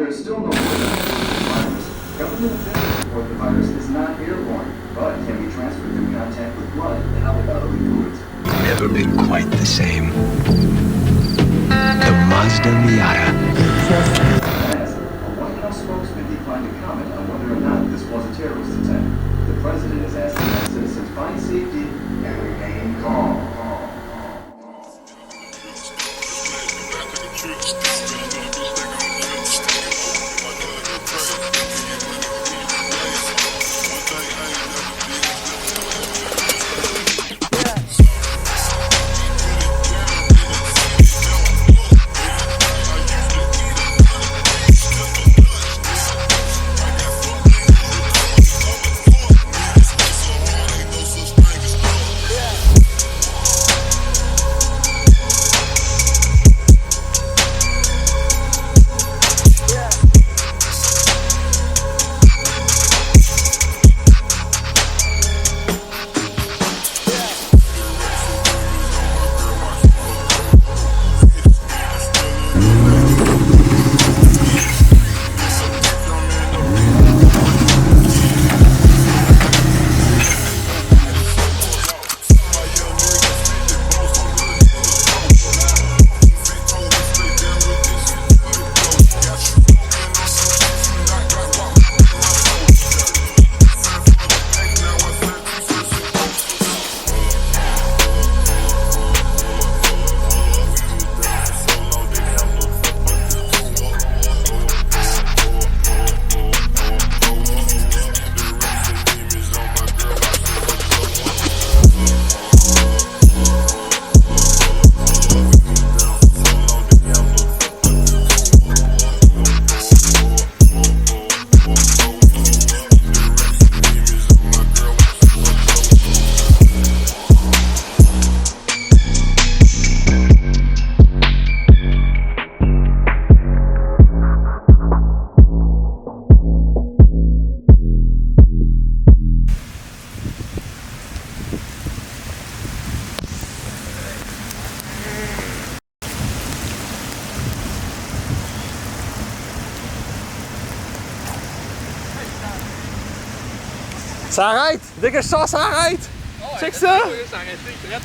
there is still no way to the virus, government officials report the virus is not airborne, but can be transferred through contact with blood and other bodily fluids. Never been quite the same. The Mazda Miata. Last, a White House spokesman declined to comment on whether or not this was a terrorist attack. The president is asking that citizens find safety and remain calm. Sarah rijdt! Dikke Sas, Sarah rijdt! Zeg ze! Ret.